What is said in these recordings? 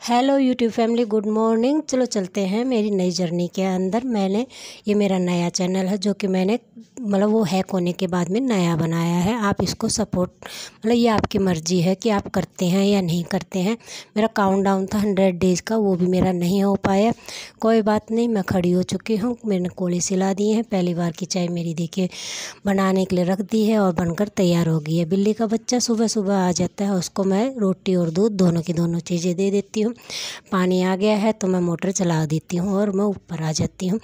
Hello YouTube family, good morning. चलो चलते हैं मेरी नई जर्नी के अंदर। ये मेरा नया चैनल है जो कि मैंने वो हैक होने के बाद में नया बनाया है। आप इसको सपोर्ट ये आपकी मर्ज़ी है कि आप करते हैं या नहीं करते हैं। मेरा काउंटडाउन था 100 डेज़ का, वो भी मेरा नहीं हो पाया। कोई बात नहीं, मैं खड़ी हो चुकी हूँ। मैंने कोले सिला दिए हैं। पहली बार की चाय मेरी देखिए बनाने के लिए रख दी है और बनकर तैयार हो गई है। बिल्ली का बच्चा सुबह सुबह आ जाता है, उसको मैं रोटी और दूध दोनों की दोनों चीज़ें दे देती हूँ। पानी आ गया है तो मैं मोटर चला देती हूँ और मैं ऊपर आ जाती हूँ।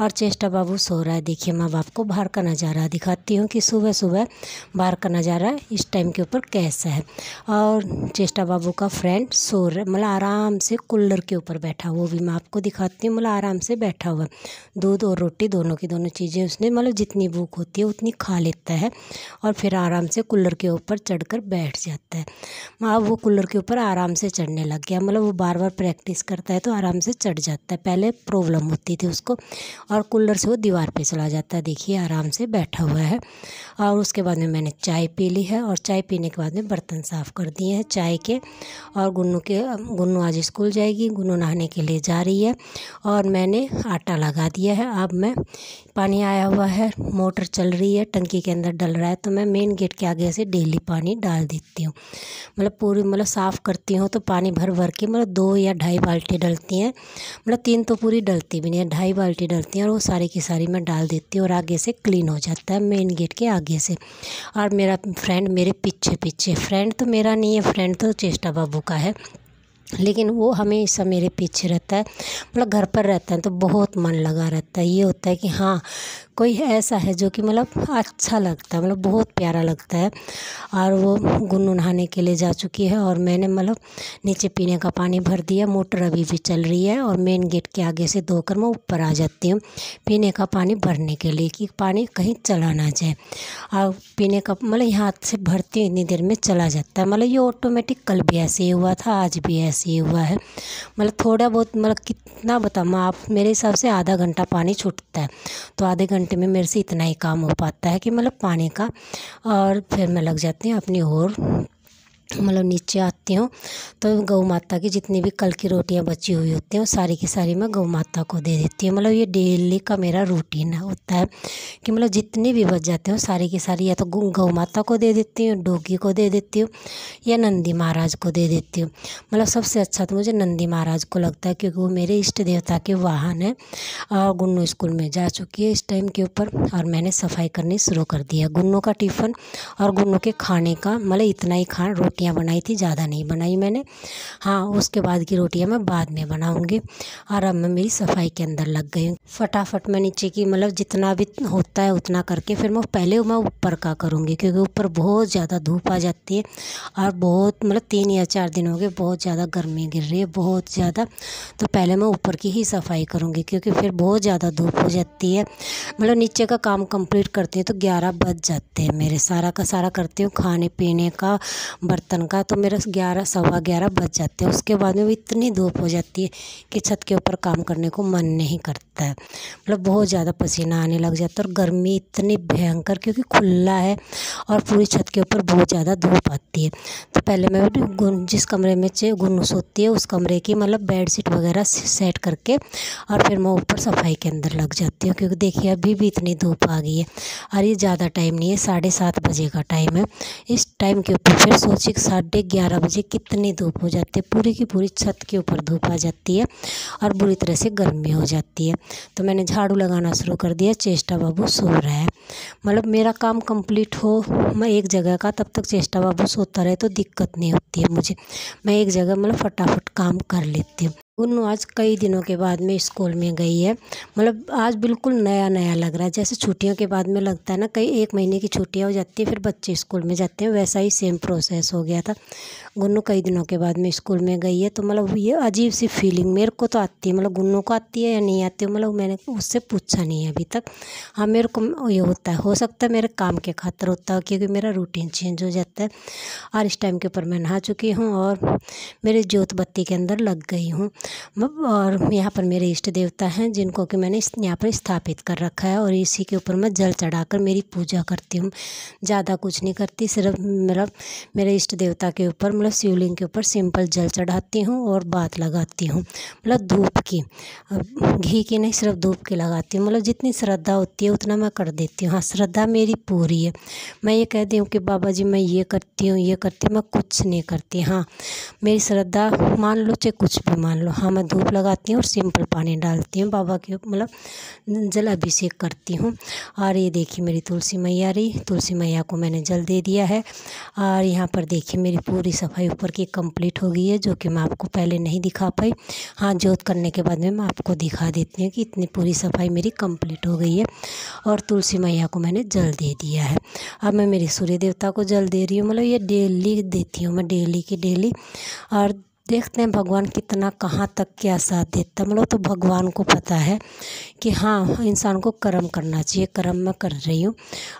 और चेष्टा बाबू सो रहा है। देखिए मैं आपको बाहर का नज़ारा दिखाती हूँ कि सुबह सुबह बाहर का नज़ारा इस टाइम के ऊपर कैसा है। और चेष्टा बाबू का फ्रेंड सो रहा आराम से कूलर के ऊपर बैठा, वो भी मैं आपको दिखाती हूँ। आराम से बैठा हुआ, दूध और रोटी दोनों की दोनों चीज़ें उसने जितनी भूख होती है उतनी खा लेता है और फिर आराम से कूलर के ऊपर चढ़कर बैठ जाता है। अब वो कूलर के ऊपर आराम से चढ़ने लग गया। वो बार बार प्रैक्टिस करता है तो आराम से चढ़ जाता है। पहले प्रॉब्लम होती थी उसको और कूलर से वो दीवार पे चला जाता है। देखिए आराम से बैठा हुआ है। और उसके बाद में मैंने चाय पी ली है और चाय पीने के बाद में बर्तन साफ़ कर दिए हैं चाय के। और गुन्नू आज स्कूल जाएगी, गुन्नू नहाने के लिए जा रही है और मैंने आटा लगा दिया है। अब मैं पानी आया हुआ है, मोटर चल रही है, टंकी के अंदर डल रहा है तो मैं मेन गेट के आगे से डेली पानी डाल देती हूँ। पूरी साफ़ करती हूँ तो पानी भर भर के 2 या 2.5 बाल्टी डलती हैं। 3 तो पूरी डलती भी नहीं है, 2.5 बाल्टी डलती हैं और वो सारी की सारी मैं डाल देती हूँ और आगे से क्लीन हो जाता है मेन गेट के आगे से। और मेरा फ्रेंड मेरे पीछे पीछे, फ्रेंड तो मेरा नहीं है, फ्रेंड तो चेष्टा बाबू का है, लेकिन वो हमेशा मेरे पीछे रहता है। घर पर रहता है तो बहुत मन लगा रहता है। ये होता है कि हाँ कोई ऐसा है जो कि अच्छा लगता है, बहुत प्यारा लगता है। और वो गुन्नू नहाने के लिए जा चुकी है और मैंने नीचे पीने का पानी भर दिया। मोटर अभी भी चल रही है और मेन गेट के आगे से धोकर मैं ऊपर आ जाती हूँ पीने का पानी भरने के लिए कि पानी कहीं चला ना जाए। और पीने का यहाँ से भरती हूँ, इतनी देर में चला जाता है। ये ऑटोमेटिक कल भी ऐसे ही हुआ था, आज भी ऐसे ही हुआ है। थोड़ा बहुत कितना बताऊँ मैं, आप मेरे हिसाब से आधा घंटा पानी छूटता है तो आधे घंटे में मेरे से इतना ही काम हो पाता है कि पानी का। और फिर मैं लग जाती हूँ अपनी और नीचे आती हूँ तो गौ माता की जितनी भी कल की रोटियां बची हुई होती हैं वो सारी की सारी मैं गौ माता को दे देती हूँ। ये डेली का मेरा रूटीन होता है कि जितनी भी बच जाते हो सारी की सारी या तो गौ माता को दे देती हूँ, डोगी को दे देती हूँ या नंदी महाराज को दे देती हूँ। सबसे अच्छा तो मुझे नंदी महाराज को लगता है क्योंकि वो मेरे इष्ट देवता के वाहन है। और गुन्नू स्कूल में जा चुकी है इस टाइम के ऊपर और मैंने सफाई करनी शुरू कर दिया। गुन्नू का टिफ़िन और गुन्नू के खाने का इतना ही रोटियां बनाई थी, ज़्यादा नहीं बनाई मैंने। हाँ, उसके बाद की रोटियां मैं बाद में बनाऊंगी। और अब मैं मेरी सफाई के अंदर लग गई हूँ। फटाफट मैं नीचे की जितना भी होता है उतना करके फिर मैं ऊपर का करूँगी क्योंकि ऊपर बहुत ज़्यादा धूप आ जाती है और बहुत 3 या 4 दिन हो गए बहुत ज़्यादा गर्मी गिर रही है, बहुत ज़्यादा। तो पहले मैं ऊपर की ही सफाई करूँगी क्योंकि फिर बहुत ज़्यादा धूप हो जाती है। नीचे का काम कंप्लीट करती हूँ तो 11 बज जाते हैं मेरे। सारा का सारा करती हूँ, खाने पीने का, बर्तन का, तो मेरा 11 सवा 11 बज जाते हैं। उसके बाद में भी इतनी धूप हो जाती है कि छत के ऊपर काम करने को मन नहीं करता है। बहुत ज़्यादा पसीना आने लग जाता है और गर्मी इतनी भयंकर क्योंकि खुला है और पूरी छत के ऊपर बहुत ज़्यादा धूप आती है। तो पहले मैं जिस कमरे में गुन्नू सोती है उस कमरे की बेडशीट वगैरह सेट करके और फिर मैं ऊपर सफाई के अंदर लग जाती हूँ क्योंकि देखिए अभी भी इतनी धूप आ गई है और ये ज़्यादा टाइम नहीं है, 7:30 बजे का टाइम है। इस टाइम के ऊपर फिर सोचिए 11:30 बजे कितनी धूप हो जाती है, पूरी की पूरी छत के ऊपर धूप आ जाती है और बुरी तरह से गर्मी हो जाती है। तो मैंने झाड़ू लगाना शुरू कर दिया। चेष्टा बाबू सो रहा है। मेरा काम कंप्लीट हो मैं एक जगह का, तब तक चेष्टा बाबू सोता रहे तो दिक्कत नहीं होती है मुझे। मैं एक जगह फटाफट काम कर लेती हूँ। गुन्नू आज कई दिनों के बाद में स्कूल में गई है। आज बिल्कुल नया नया लग रहा है, जैसे छुट्टियों के बाद में लगता है ना, कई 1 महीने की छुट्टियां हो जाती है फिर बच्चे स्कूल में जाते हैं, वैसा ही सेम प्रोसेस हो गया था। गुन्नू कई दिनों के बाद में स्कूल में गई है तो ये अजीब सी फीलिंग मेरे को तो आती है। गुन्नू को आती है या नहीं आती है मैंने उससे पूछा नहीं है अभी तक। हाँ, मेरे को ये होता है, हो सकता है मेरे काम के खातिर होता है क्योंकि मेरा रूटीन चेंज हो जाता है। और इस टाइम के ऊपर मैं नहा चुकी हूँ और मेरी जोत बत्ती के अंदर लग गई हूँ। और यहाँ पर मेरे इष्ट देवता हैं जिनको कि मैंने यहाँ पर स्थापित कर रखा है, और इसी के ऊपर मैं जल चढ़ाकर मेरी पूजा करती हूँ। ज़्यादा कुछ नहीं करती, सिर्फ मेरे इष्ट देवता के ऊपर शिवलिंग के ऊपर सिंपल जल चढ़ाती हूँ और बात लगाती हूँ, धूप की, घी की नहीं, सिर्फ धूप की लगाती हूँ। जितनी श्रद्धा होती है उतना मैं कर देती हूँ। हाँ, श्रद्धा मेरी पूरी है। मैं ये कहती हूँ कि बाबा जी मैं ये करती हूँ, ये करती हूँ, मैं कुछ नहीं करती। हाँ, मेरी श्रद्धा मान लो चाहे कुछ भी मान लो। हाँ, मैं धूप लगाती हूँ और सिंपल पानी डालती हूँ बाबा के, जल अभिषेक करती हूँ। और ये देखिए मेरी तुलसी मैया रही, तुलसी मैया को मैंने जल दे दिया है। और यहाँ पर देखिए मेरी पूरी सफाई ऊपर की कंप्लीट हो गई है, जो कि मैं आपको पहले नहीं दिखा पाई। हाँ, जोत करने के बाद में मैं आपको दिखा देती हूँ कि इतनी पूरी सफाई मेरी कंप्लीट हो गई है। और तुलसी मैया को मैंने जल दे दिया है। अब मैं मेरे सूर्य देवता को जल दे रही हूँ, ये डेली देती हूँ मैं, डेली की डेली। और देखते हैं भगवान कितना कहाँ तक क्या साथ देता है। तो भगवान को पता है कि हाँ, इंसान को कर्म करना चाहिए। कर्म मैं कर रही हूँ।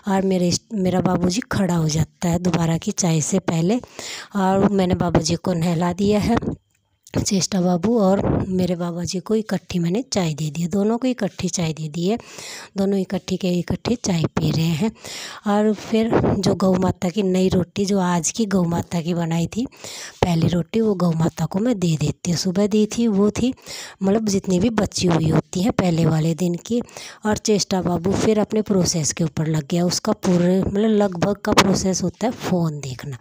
और मेरा बाबूजी खड़ा हो जाता है दोबारा की चाय से पहले, और मैंने बाबूजी को नहला दिया है। चेष्टा बाबू और मेरे बाबा जी को इकट्ठी मैंने चाय दे दी है, दोनों को इकट्ठी चाय दे दी है। दोनों इकट्ठी चाय पी रहे हैं। और फिर जो गौ माता की नई रोटी, जो आज की गौ माता की बनाई थी पहली रोटी, वो गौ माता को मैं दे देती हूँ। सुबह दी थी, वो थी जितनी भी बची हुई होती हैं पहले वाले दिन की। और चेष्टा बाबू फिर अपने प्रोसेस के ऊपर लग गया। उसका पूरे लगभग का प्रोसेस होता है फ़ोन देखना।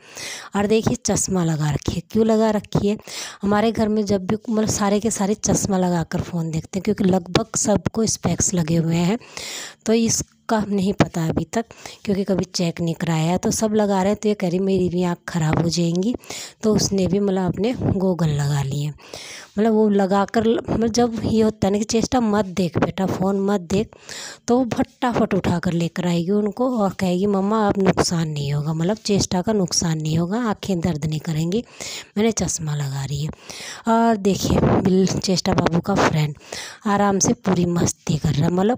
और देखिए चश्मा लगा रखी है। क्यों लगा रखी है? हमारे घर में जब भी सारे के सारे चश्मा लगाकर फ़ोन देखते हैं, क्योंकि लगभग सबको स्पेक्स लगे हुए हैं। तो इसका नहीं पता अभी तक, क्योंकि कभी चेक नहीं कराया। तो सब लगा रहे हैं, तो ये कह रही मेरी भी आँख ख़राब हो जाएंगी। तो उसने भी अपने गोगल लगा लिए। वो लगा कर जब ये होता है ना कि चेष्टा मत देख बेटा, फ़ोन मत देख, तो वो फटाफट उठा कर लेकर आएगी उनको और कहेगी मम्मा अब नुकसान नहीं होगा, चेष्टा का नुकसान नहीं होगा, आँखें दर्द नहीं करेंगी, मैंने चश्मा लगा रही है। और देखिए चेष्टा बाबू का फ्रेंड आराम से पूरी मस्ती कर रहा है।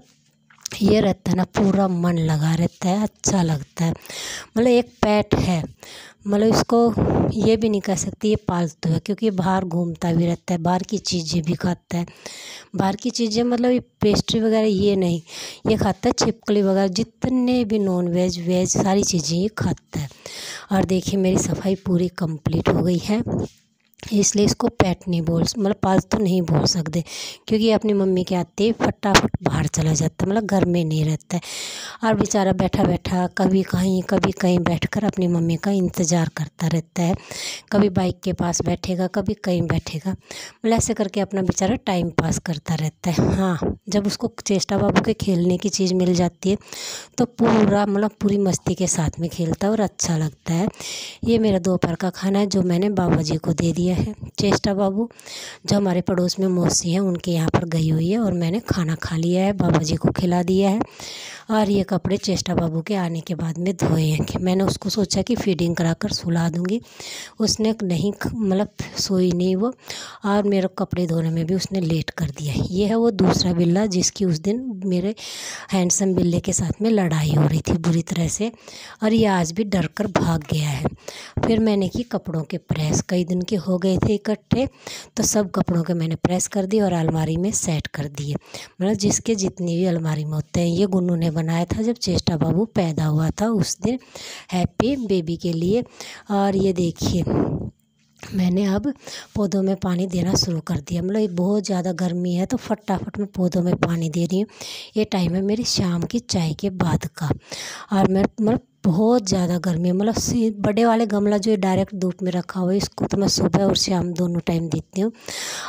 ये रहता है ना, पूरा मन लगा रहता है, अच्छा लगता है। एक पेट है, इसको ये भी नहीं कह सकती ये पालतू है, क्योंकि बाहर घूमता भी रहता है, बाहर की चीज़ें भी खाता है। बाहर की चीज़ें ये पेस्ट्री वगैरह ये नहीं, ये खाता है छिपकली वगैरह, जितने भी नॉन वेज वेज सारी चीज़ें ये खाता है। और देखिए मेरी सफाई पूरी कंप्लीट हो गई है, इसलिए इसको पेट नहीं पालतू नहीं बोल सकते, क्योंकि ये अपनी मम्मी के आते ही फटाफट बाहर चला जाता है, घर में नहीं रहता है। और बेचारा बैठा बैठा कभी कहीं बैठकर अपनी मम्मी का इंतज़ार करता रहता है। कभी बाइक के पास बैठेगा, कभी कहीं बैठेगा, ऐसे करके अपना बेचारा टाइम पास करता रहता है। हाँ, जब उसको चेष्टा बाबू के खेलने की चीज़ मिल जाती है तो पूरा पूरी मस्ती के साथ में खेलता है और अच्छा लगता है। ये मेरा दोपहर का खाना है जो मैंने बाबा जी को दे दिया है। चेष्टा बाबू जो हमारे पड़ोस में मौसी हैं उनके यहाँ पर गई हुई है, और मैंने खाना खा लिया है, बाबा जी को खिला दिया है। और ये कपड़े चेष्टा बाबू के आने के बाद में धोए हैं कि मैंने उसको सोचा कि फीडिंग कराकर सुला दूँगी, उसने नहीं सोई नहीं वो, और मेरे कपड़े धोने में भी उसने लेट कर दिया। ये है वो दूसरा बिल्ला जिसकी उस दिन मेरे हैंडसम बिल्ले के साथ में लड़ाई हो रही थी बुरी तरह से, और ये आज भी डर कर भाग गया है। फिर मैंने की कपड़ों के प्रेस, कई दिन के हो गए थे इकट्ठे, तो सब कपड़ों के मैंने प्रेस कर दिए और अलमारी में सेट कर दिए। जिसके जितनी भी अलमारी में होते हैं। ये गुन्नू ने बनाया था जब चेष्टा बाबू पैदा हुआ था उस दिन, हैप्पी बेबी के लिए। और ये देखिए मैंने अब पौधों में पानी देना शुरू कर दिया। बहुत ज़्यादा गर्मी है तो फटाफट मैं पौधों में पानी दे रही हूँ। ये टाइम है मेरी शाम की चाय के बाद का, और मैं बहुत ज़्यादा गर्मी है। बड़े वाले गमला जो डायरेक्ट धूप में रखा हुआ है, इसको तो मैं सुबह और शाम दोनों टाइम देती हूँ,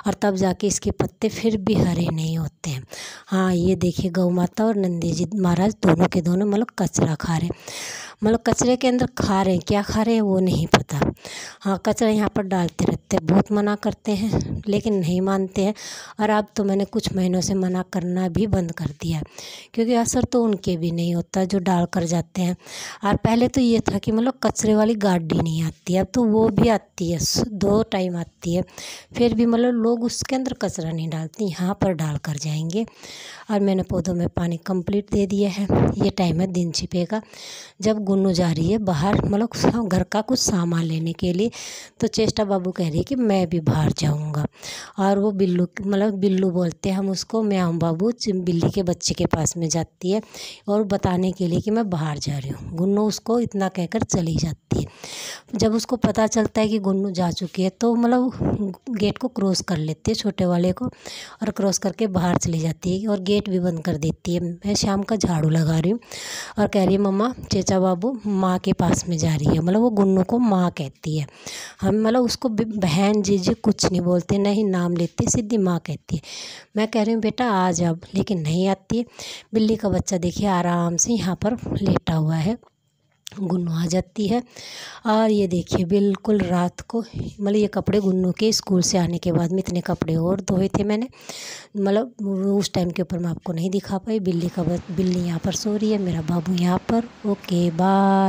और तब जाके इसके पत्ते फिर भी हरे नहीं होते हैं। हाँ, ये देखिए गौ माता और नंदी जी महाराज दोनों के दोनों कचरा खा रहे हैं। कचरे के अंदर खा रहे हैं, क्या खा रहे हैं वो नहीं पता। हाँ, कचरा यहाँ पर डालते रहते हैं, बहुत मना करते हैं लेकिन नहीं मानते हैं। और अब तो मैंने कुछ महीनों से मना करना भी बंद कर दिया, क्योंकि असर तो उनके भी नहीं होता जो डाल कर जाते हैं। और पहले तो ये था कि कचरे वाली गाड़ी नहीं आती है, अब तो वो भी आती है, 2 टाइम आती है, फिर भी लोग उसके अंदर कचरा नहीं डालते, यहाँ पर डाल कर जाएंगे। और मैंने पौधों में पानी कंप्लीट दे दिया है। ये टाइम है दिन छिपे का। जब गुन्नू जा रही है बाहर मतलब घर का कुछ सामान लेने के लिए, तो चेष्टा बाबू कह रही है कि मैं भी बाहर जाऊंगा। और वो बिल्लू मतलब बिल्लू बोलते हैं हम उसको, म्याऊं बाबू बिल्ली के बच्चे के पास में जाती है और बताने के लिए कि मैं बाहर जा रही हूँ। गुन्नू उसको इतना कहकर चली जाती है। जब उसको पता चलता है कि गुन्नू जा चुकी है तो मतलब गेट को क्रॉस कर लेती है छोटे वाले को, और क्रॉस करके बाहर चली जाती है और गेट भी बंद कर देती है। मैं शाम का झाड़ू लगा रही हूँ और कह रही है मम्मा चेचा बाबू माँ के पास में जा रही है। मतलब वो गुन्नू को माँ कहती है। हम मतलब उसको बहन जीजी कुछ नहीं बोलते, नहीं नाम लेते, सीधी माँ कहती है। मैं कह रही हूँ बेटा आ जा, लेकिन नहीं आती है। बिल्ली का बच्चा देखिए आराम से यहाँ पर लेटा हुआ है। गुन्नू आ जाती है और ये देखिए बिल्कुल रात को मतलब ये कपड़े गुन्नू के स्कूल से आने के बाद में इतने कपड़े और धोए थे मैंने, मतलब उस टाइम के ऊपर मैं आपको नहीं दिखा पाई। बिल्ली यहाँ पर सो रही है, मेरा बाबू यहाँ पर। Okay bye.